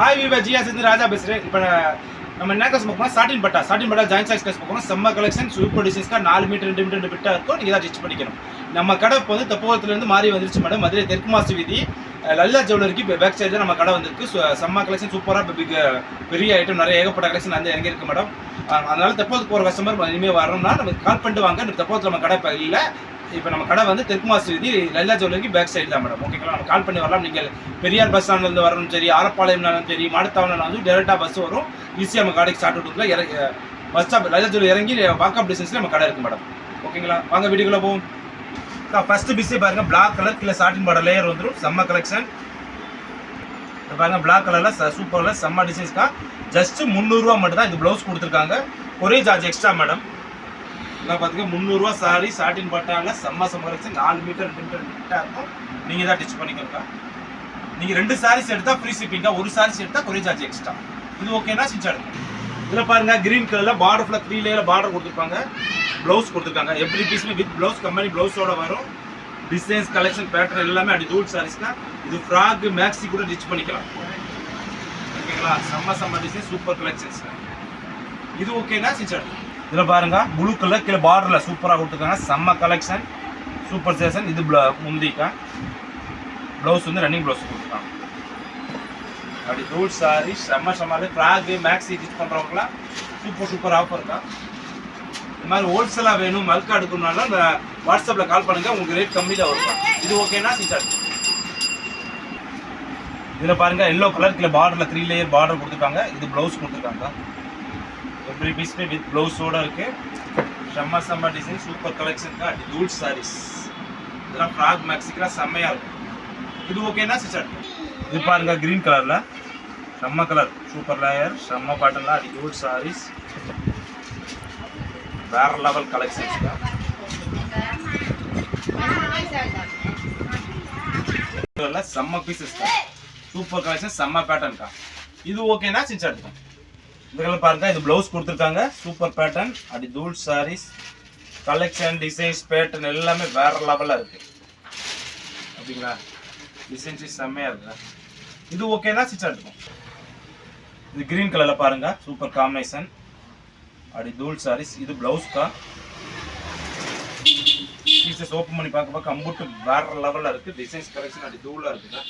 Hi விவா ஜியா சேர்ந்து ராஜா பேசுகிறேன். இப்போ நம்ம என்ன கிளாஸ் பார்க்கணும், சாட்டின் பட்டா ஜாயின் சைஸ் கிளாஸ் பார்க்கணும். செம்ம கலெக்ஷன் சூப்பர் டிசைன்ஸ்க்கா 4 மீட்டர் 2 மீட்டர் 2 பிட்டாக இருக்கும். நீங்கள் தான் ஸ்டிச் பண்ணிக்கணும். நம்ம கடை இப்போ வந்து தப்போகத்துலேருந்து மாறி வந்துருச்சு மேடம். மதுரை தெற்கு மாசு வீதி லலிதா ஜுவல்லரிக்கு பேக் சைடு தான் நம்ம கடை வந்திருக்கு. செம்ம கலெக்ஷன் சூப்பராக பெரிய ஐட்டம் நிறைய ஏகப்பட்ட கலெக்ஷன் வந்து இறங்கியிருக்கு மேடம். அதனால தப்போகத்துக்கு போகிற கஸ்டமர் இனிமேல் வரணும்னா நமக்கு கால் பண்ணிட்டு வாங்க. தப்போகத்தில் நம்ம கடை இப்போ இல்லை. இப்போ நம்ம கடை வந்து தெற்கு மாசு வீதி லலிதா ஜுவல்லரிக்கு பேக் சைடு தான் மேடம். ஓகேங்களா, நம்ம கால் பண்ணி வரலாம். நீங்கள் பெரியார் பஸ் ஸ்டாண்ட்லேருந்து வரணும் சரி, ஆரப்பாளையம்னாலும் சரி, மாடுத்தாவனம் வந்து டேரெக்டாக பஸ் வரும். ஈஸியாக நம்ம கடைக்கு ஸ்டார்ட் விட்டுக்குள்ள பஸ் ஸ்டாப் லலிதா ஜுவல்லரி இறங்கி வாக்கப் டிஸ்டன்ஸில் நம்ம கடை இருக்குது மேடம். ஓகேங்களா, வாங்க வீடியோக்குள்ளே போவோம். ஃபஸ்ட்டு பீஸே பாருங்கள், பிளாக் கலர் கீழே சாட்டின் பாட லேயர் வந்துடும். செம்ம கலெக்ஷன் பாருங்கள். பிளாக் கலரில் சூப்பரில் செம்ம டிசைன்ஸ்க்கா. ஜஸ்ட்டு 300 ரூபா மட்டும் தான் இது ப்ளவுஸ் கொடுத்துருக்காங்க. ஒரே சார்ஜ் எக்ஸ்ட்ரா மேடம். எல்லாம் பார்த்துக்க 300 ரூபா சாரி சாட்டின் பட்டாவில் செம்ம கலெக்ஷன் 4 மீட்டர் 2 மீட்டர் கிட்ட இருக்கும். நீங்கள் தான் டிச் பண்ணிக்கோங்க. நீங்கள் 2 சாரீஸ் எடுத்தால் ஃப்ரீ ஷிப்பிங்கா, ஒரு சாரீஸ் எடுத்தால் ஒரே சார்ஜ் எக்ஸ்ட்ரா. இது ஓகேனா ஸ்டிச் ஆகும். இதில் பாருங்கள், கிரீன் கலரில் பார்டர் ஃபுல்லாக 3 லேயர் பார்டர் கொடுத்துருப்பாங்க. ப்ளவுஸ் கொடுத்துருக்காங்க. எவ்ரி பீஸுமே வித் ப்ளவுஸ், கம்பெனி ப்ளவுஸோட வரும். டிசைன்ஸ் கலெக்ஷன் பேட்டர்ன் எல்லாமே அப்படி தூள் சாரீஸ் தான். இது ஃப்ராக் மேக்ஸி கூட டிச் பண்ணிக்கலாம். ஓகேங்களா, செம்ம டிசைன் சூப்பர் கலெக்ஷன்ஸ். இது ஓகேனா ஸ்டிச் ஆகும். இதில் பாருங்க, ப்ளூ கலர் கீழே பார்டரில் சூப்பராக கொடுத்துருக்காங்க. செம்ம கலெக்ஷன் சூப்பர் சேஷன். இது முந்திக்கா ப்ளவுஸ் வந்து ரன்னிங் ப்ளவுஸ் கொடுத்துருக்காங்க. அப்படி தூள் சாரி செம்ம ஃப்ராக் மேக்ஸி டிச் பண்ணுறவங்களாம் சூப்பர் ஆஃபர் இருக்கா. இந்த மாதிரி ஹோல்சேலாக வேணும், மல்கா எடுக்கணும்னாலும் இந்த வாட்ஸ்அப்பில் கால் பண்ணுங்கள். உங்களுக்கு ரேட் கம்மி தான் வரும். இது ஓகேனா ஸ்டிச் ஆகும். இதில் பாருங்கள், எல்லோ கலர் கீழே பார்டரில் 3 லேயர் பார்டர் கொடுத்துருக்காங்க. இது ப்ளவுஸ் கொடுத்துருக்காங்க. எவ்ரி பீஸ்மே வித் ப்ளவுஸோட இருக்கு. செம்ம டிசைன் சூப்பர் கலெக்ஷன் தான். அப்படி தூள் சாரீஸ் இதெல்லாம் ஃப்ராக் மேக்ஸிக்கெலாம் செம்மையாக இருக்கும். இது ஓகேனா ஸ்டிச் ஆகும். இது பாருங்கள், க்ரீன் கலரில் செம்ம கலர் சூப்பர் லேயர் செம்ம பாட்டெல்லாம். அப்படி தூள் சாரீஸ் வேற லெவல் கலெக்ஷன்ஸ் தான். செம்ம பீசஸ் தான். சூப்பர் கலெக்ஷன் செம்ம பேட்டர்ன் தான். இது ஓகேனா ஸ்டிச் ஆகும். இந்த கலர் பாருங்க, இது ப்ளவுஸ் கொடுத்துருக்காங்க. Super pattern. அப்படி தூள் சாரீஸ் கலெக்ஷன் டிசைன்ஸ் பேட்டர்ன் எல்லாமே வேற லெவலில் இருக்கு. அப்படிங்களா, டிசைன்ஸ் செம்மையா இருக்கு. இது ஓகேனா ஸ்டிச் ஆகும். இது கிரீன் கலர்ல பாருங்க, சூப்பர் காம்பினேஷன். அப்படி தூள் சாரீஸ். இது ப்ளவுஸ்க்கா. பீசஸ் ஓப்பன் பண்ணி பார்க்க அம்புட்டு வேற லெவலில் இருக்கு. டிசைன்ஸ் கலெக்ஷன் அப்படி தூளா இருக்குங்க.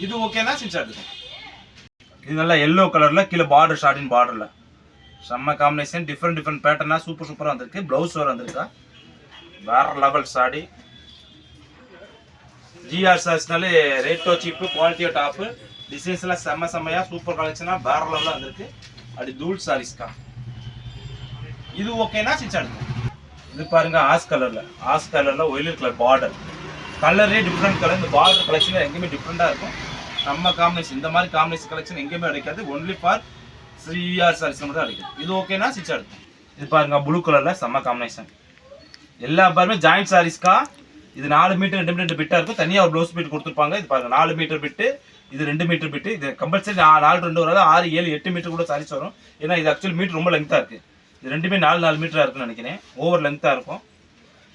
இது ஓகேனா ஸ்டிச் ஆகும். இது நல்லா எல்லோ கலர்ல கீழே பார்டர் ஷார்டின் பார்டர்ல செம்ம காம்பினேஷன். டிஃப்ரெண்ட் பேட்டர்னா சூப்பராக வந்திருக்கு. ப்ளவுஸ் வர வந்திருக்கா. வேற லெவல் சாடி. ஜிஆர் சாரீஸ்னாலே ரேட்டோ சீப்பு, குவாலிட்டியோ டாப்பு. டிசைன்ஸ்லாம் செம்மையா சூப்பர் கலெக்ஷனா வேற லெவலில் வந்திருக்கு. அப்படி தூள் சாரீஸ்க்கா. இது ஓகேனா ஸ்டிச் ஆகும். இது பாருங்க, ஆஸ் கலர்ல ஒயிலட் கலர் பார்டர். கலரே டிஃப்ரெண்ட் கலர். இந்த பார்டர் கலெக்ஷன் எங்கேயுமே டிஃப்ரெண்டாக இருக்கும். நம்ம காம்பினேஷன் இந்த மாதிரி காம்பினேஷன் கலெக்ஷன் எங்கேயுமே கிடைக்காது. ஒன்லி ஃபார் ஸ்ரீஆர் சாரீஸ் மட்டும் தான் கிடைக்கும். இது ஓகேனா ஸ்டிச் ஆகும். இது பாருங்க, ப்ளூ கலர்ல செம்ம காம்பினேஷன். எல்லா பாருமே ஜாயிண்ட் சாரீஸ்க்கா. இது 4 மீட்டர் 2 மீட்டர் பிட்டா இருக்கும். தனியாக ஒரு ப்ளவுஸ் பீட் கொடுத்துருப்பாங்க. இது பாருங்க, 4 மீட்டர் பிட்டு, இது 2 மீட்டர் பிட்டு. இது கம்பல்சரி 4 2 வராது, 6 7 8 மீட்டர் கூட சாரீஸ் வரும். ஏன்னா இது ஆக்சுவலி மீட்டர் ரொம்ப லெங்க்தாக இருக்கு. இது ரெண்டுமே 4 மீட்டராக இருக்குன்னு நினைக்கிறேன். ஓவர் லெங்க்தாக இருக்கும்.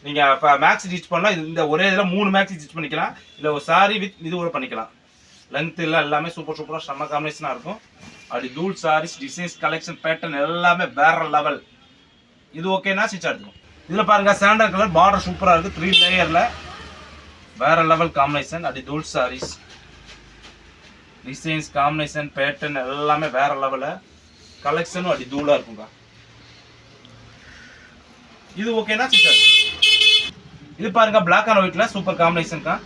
நீங்கள் இப்போ மேக்ஸி ஸ்டிச் பண்ணலாம். இது இந்த ஒரே இதில் 3 மேக்ஸி ஸ்டிச் பண்ணிக்கலாம். இல்லை ஒரு சாரி வித் இது கூட பண்ணிக்கலாம். லெங்க்த் எல்லாம் எல்லாமே சூப்பராக செம்ம காம்பினேஷனாக இருக்கும். அப்படி தூள் சாரீஸ் டிசைன்ஸ் கலெக்ஷன் பேட்டர்ன் எல்லாமே வேற லெவல். இது ஓகேனா ஸ்டிச் ஆகும். இதில் பாருங்க, சாண்டல் கலர் பார்டர் சூப்பராக இருக்குது. 3 லேயரில் வேற லெவல் காம்பினேஷன். அப்படி தூள் சாரீஸ் டிசைன்ஸ் காம்பினேஷன் பேட்டர்ன் எல்லாமே வேற லெவலில் கலெக்ஷனும் அப்படி தூளாக இருக்குங்க. இது ஓகேனா ஸ்டிச் ஆகும். இது பாருங்க, பிளாக் அண்ட் ஒயிட்ல சூப்பர் காம்பினேஷன்க்கா.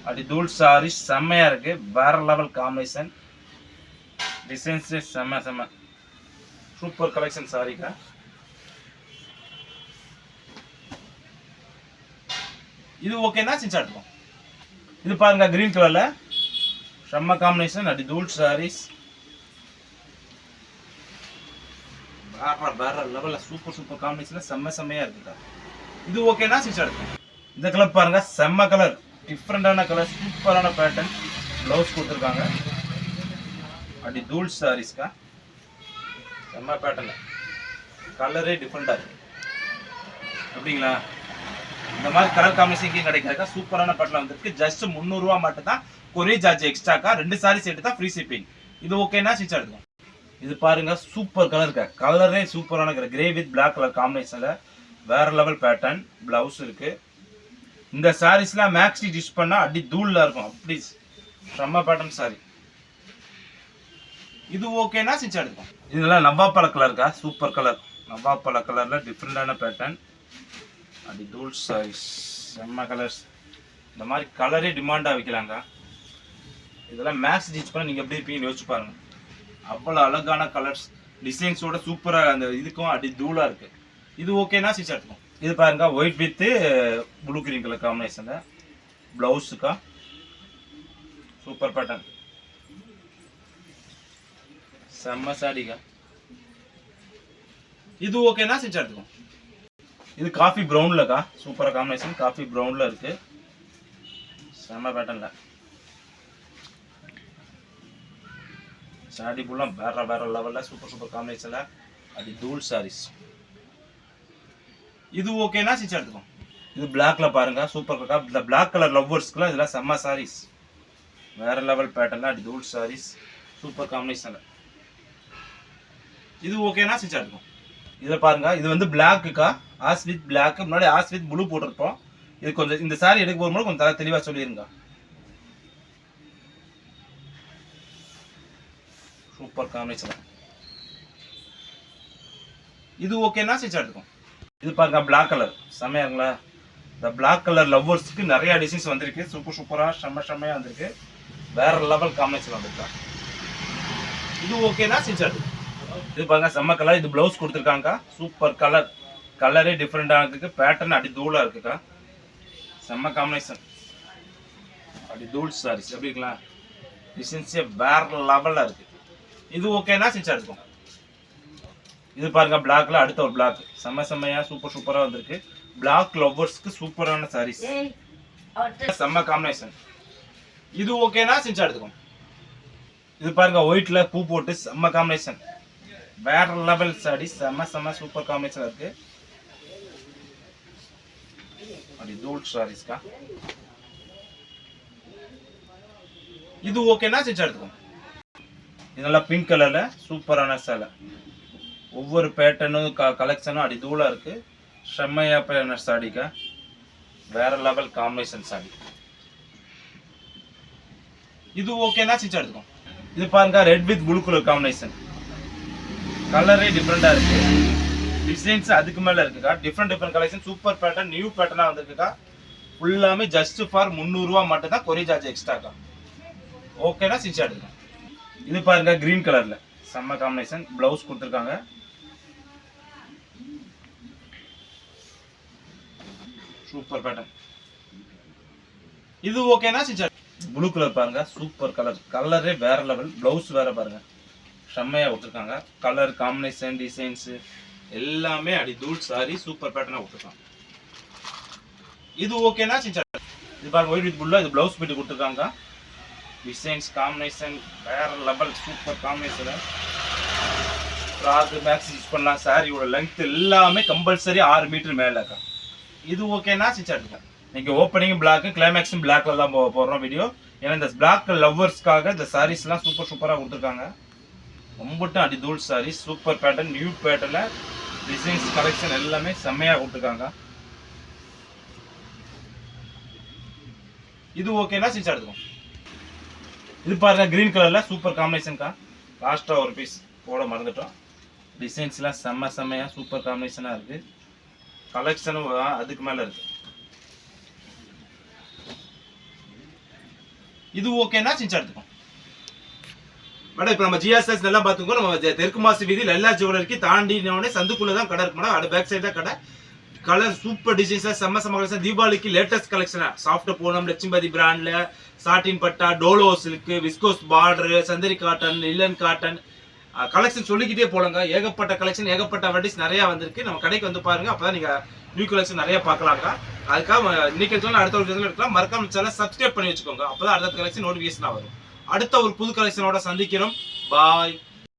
அப்படி தூள் சாரீஸ் செம்மையா இருக்கு. வேற லெவல் காம்பினேஷன். டிசைன்ஸ் செம்ம சூப்பர் கலெக்ஷன் சாரிக்கா. இது ஓகேனா ஸ்டிச் ஆகும். இது பாருங்க, கிரீன் கலர்ல செம்ம காம்பினேஷன். அப்படி தூள் சாரீஸ் வேற லெவலில் சூப்பர் காம்பினேஷன் செம்மையா இருக்குக்கா. இது ஓகேனா ஸ்டிச் ஆகும். இந்த கலர் பாருங்க, செம்ம கலர், டிஃப்ரெண்டான கலர், சூப்பரான பேட்டர்ன். ப்ளவுஸ் கொடுத்துருக்காங்க. அப்படி தூள் சாரீஸ்க்கா. செம்ம பேட்டர்ன். கலரே டிஃப்ரெண்டாக இருக்கு. அப்படிங்களா, இந்த மாதிரி கலர் காம்பினேஷன் இங்கேயும் கிடைக்காதுக்கா. சூப்பரான பேட்டர்ல வந்திருக்கு. ஜஸ்ட் 300 ரூபா மட்டும் தான் கொரியர் சார்ஜ் எக்ஸ்ட்ராக்கா. 2 சாரி செட்டு தான் ஃப்ரீ ஷிப்பிங். இது ஓகேனா ஸ்டிச் எடுத்துக்கோங்க. இது பாருங்க சூப்பர் கலர் இருக்கா. கலரே சூப்பரான colour. Grey with black colour காம்பினேஷன்ல வேற லெவல் பேட்டர்ன். பிளவுஸ் இருக்கு. இந்த சாரீஸ்லாம் மேக்ஸி டிஷ் பண்ணா அடி தூள்ல இருக்கும். அப்படி செம்ம பேட்டர்ன் சாரி. இது ஓகேனா ஸ்டிச் எடுத்துக்கோங்க. இதெல்லாம் நவாப்பழ கலர்க்கா. Super colour. நவாப்பழ கலர்ல டிஃப்ரெண்டான பேட்டர்ன். அடி தூள் சாரீஸ். செம்ம கலர்ஸ். இந்த மாதிரி கலரே டிமாண்டா வைக்கலாங்க. இதெல்லாம் மேக்ஸ் ஸ்டிச் பண்ண நீங்க எப்படி இருப்பீங்கன்னு யோசிச்சு பாருங்க. அவ்வளோ அழகான கலர்ஸ் டிசைன்ஸோட சூப்பராக அந்த இதுக்கும் அடி தூளாக இருக்குது. இது ஓகேனா ஸ்டிச் எடுத்துக்கும். இது பாருங்க white with blue green colour காம்பினேஷனில் ப்ளவுஸுக்கா சூப்பர் பேட்டர்ன். செம்ம சாடிக்கா. இது ஓகேனா ஸ்டிச் எடுத்துக்கும். இது காஃபி ப்ரௌன்லக்கா. சூப்பராக காம்பினேஷன். காஃபி ப்ரௌனில் இருக்குது. செம்ம பேட்டர்னில் சாடி ஃபுல்லாக வேற லெவலில் சூப்பர் காம்பினேஷனில் அது தூள் சாரீஸ். இது ஓகேனா ஸ்டிச் எடுத்துக்கும். இது பிளாக்ல பாருங்க சூப்பர். இந்த பிளாக் கலர் லவ்வர்ஸ்க்குலாம் இதெல்லாம் செம்ம சாரீஸ். வேற லெவல் பேட்டர்ல அது தூள் சாரீஸ். சூப்பர் காம்பினேஷனில். இது ஓகேனா ஸ்டிச் எடுத்துக்கும். இதில் பாருங்க இது வந்து பிளாக்குக்கா. Ash with black. முன்னாடி ஆஸ் வித் ப்ளூ போட்டிருப்போம். இது கொஞ்சம் இந்த சாரி எடுக்க போகும்போது கொஞ்சம் தெளிவாக சொல்லிருங்க. Super combination. இது ஓகேனா ஸ்டிச் எடுத்துக்கும். இது பாருங்க பிளாக் கலர் செம்மையா இருக்குங்களா. இந்த பிளாக் கலர் லவ்வர்ஸ்க்கு நிறைய டிசைன்ஸ் வந்திருக்கு. சூப்பராக செம்மையா வந்திருக்கு. வேற லெவல் காம்பினேஷன் வந்திருக்கா. இது ஓகேனா ஸ்டிச் எடுத்துக்கும். இது பாருங்க செம்ம கலர். இது பிளவுஸ் கொடுத்துருக்காங்க. Super colour. கலரே டிஃப்ரெண்டாக இருக்கு. பேட்டர்ன் அடி தூளா இருக்குக்கா. செம்ம காம்பினேஷன். அடி தூள் சாரீஸ் எப்படி இருக்கலாம். டிசைன்ஸே வேற லெவலில் இருக்கு. இது ஓகேனா ஸ்டிச் எடுத்துக்கும். இது பாருங்க பிளாக்ல அடுத்த ஒரு பிளாக் செம்மையா சூப்பரா வந்திருக்கு. பிளாக் லவ்வர்ஸ்க்கு சூப்பரான சாரீஸ். செம்ம காம்பினேஷன். இது ஓகேனா ஸ்டிச் எடுத்துக்கும். இது பாருங்க ஒயிட்ல பூ போட்டு செம்ம காம்பினேஷன். வேற லெவல் சாரீஸ். செம்ம சூப்பர் காம்பினேஷன் இருக்கு. அப்படி தூள் சாரீஸ்க்கா. இது ஓகேனா ஸ்டிச் எடுத்துக்கும். இதெல்லாம் பிங்க் கலர்ல சூப்பரான சேலை. ஒவ்வொரு பேட்டர்னும் கலெக்ஷனும் அடி தூளா இருக்கு. செம்மையா பேன சாடிக்கா. வேற லெவல் காம்பினேஷன் சாடி. இது ஓகேனா ஸ்டிச் எடுத்துக்கும். இது பாருங்க red with blue colour combination. கலரே டிஃப்ரெண்டா இருக்கு. டிசைன்ஸ் அதுக்கு மேல இருக்குக்கா. Different collection. Super pattern new பேட்டர்னா வந்திருக்குக்கா. ஃபுல்லாமே ஜஸ்ட் ஃபார் 300 ரூபா மட்டும் தான் கொரியர் சார்ஜ் எக்ஸ்ட்ராக்கா. ஓகேனா ஸ்டிச் எடுத்துக்கும். இது பாருங்க கிரீன் கலர்ல செம்ம காம்பினேஷன். பிளவுஸ் கொடுத்துருக்காங்க. Super pattern. இது ஓகேனா ஸ்டிச் ப்ளூ கலர் பாருங்க சூப்பர் கலர். கலரே வேற லெவல். பிளவுஸ் வேற பாருங்க செம்மையா விட்டுருக்காங்க. கலர் காம்பினேஷன் டிசைன்ஸ் எல்லாமே அடி தூள் சாரி. சூப்பர் பேட்டர்னா விட்டுருக்காங்க. இது ஓகேனா ஸ்டிச். இது பாருங்க ஒயிட் வித் ப்ளூ. இது பிளவுஸ் பிட்டு கொடுத்துருக்காங்க. டிசைன்ஸ் காம்பினேஷன் வேற லெவல். Super combination. ஃப்ராக் மேக்ஸ் யூஸ் பண்ணலாம். சாரியோட லெங்த் எல்லாமே கம்பல்சரி 6 மீட்டர் மேலக்கா. இது ஓகேனா ஸ்டிச் எடுத்துக்கலாம். நீங்க ஓப்பனிங் பிளாக் கிளைமேக்ஸும் பிளாக்ல தான் போடுறோம் வீடியோ. ஏன்னா இந்த பிளாக் லவ்வர்ஸ்க்காக இந்த சாரீஸ்லாம் சூப்பரா கொடுத்துருக்காங்க. ரொம்பட்டும் அடி தூள் சாரீஸ். சூப்பர் பேட்டர்ன் நியூ பேட்டர்ல டிசைன்ஸ் கலெக்ஷன் எல்லாமே செம்மையா கொடுத்துருக்காங்க. இது ஓகேனா ஸ்டிச் எடுத்துக்கும். இது பாருங்க கிரீன் கலர்ல சூப்பர் காம்பினேஷன்க்கா. லாஸ்டா ஒரு பீஸ் போட மறந்துட்டோம். டிசைன்ஸ்லாம் செம்மையா சூப்பர் காம்பினேஷனா இருக்கு. கலெக்ஷனும் அதுக்கு மேல இருக்கு. இது ஓகேனா ஸ்டிச் எடுத்துக்கும். மேடம் இப்போ நம்ம ஜிஎஸ்எஸ் எல்லாம் பார்த்துக்கோ. நம்ம தெற்கு மாசி வீதியில் எல்லா ஜுவல்லரிக்கு தாண்டினோடனே சந்துக்குள்ள தான் கடை இருக்கு மேடம். அது பேக் சைடு தான் கடை. கலர் சூப்பர் டிசைன்ஸா செம்ம கலெக்ஷன். தீபாவளிக்கு latest collection. Soft Poonam Lakshmipathi பிராண்ட்ல சாட்டின் பட்டா Dolo silk viscose border Chandari cotton இல்லன் காட்டன் கலெக்ஷன் சொல்லிக்கிட்டே போலங்க. ஏகப்பட்ட கலெக்ஷன் ஏகப்பட்ட வெரைட்டிஸ் நிறைய வந்திருக்கு. நம்ம கடைக்கு வந்து பாருங்க. அப்பதான் நீங்க நியூ கலெக்ஷன் நிறைய பார்க்கலாங்க. அதுக்காக இன்னைக்கு அடுத்த ஒரு இருக்கலாம். மறக்காம சேனலை சப்ஸ்கிரைப் பண்ணி வச்சுக்கோங்க. அப்பதான் அடுத்த கலெக்ஷன் நோட்டிபிகேஷன் வரும். அடுத்த ஒரு புது கலெக்ஷனோட சந்திக்கிறோம். பாய்.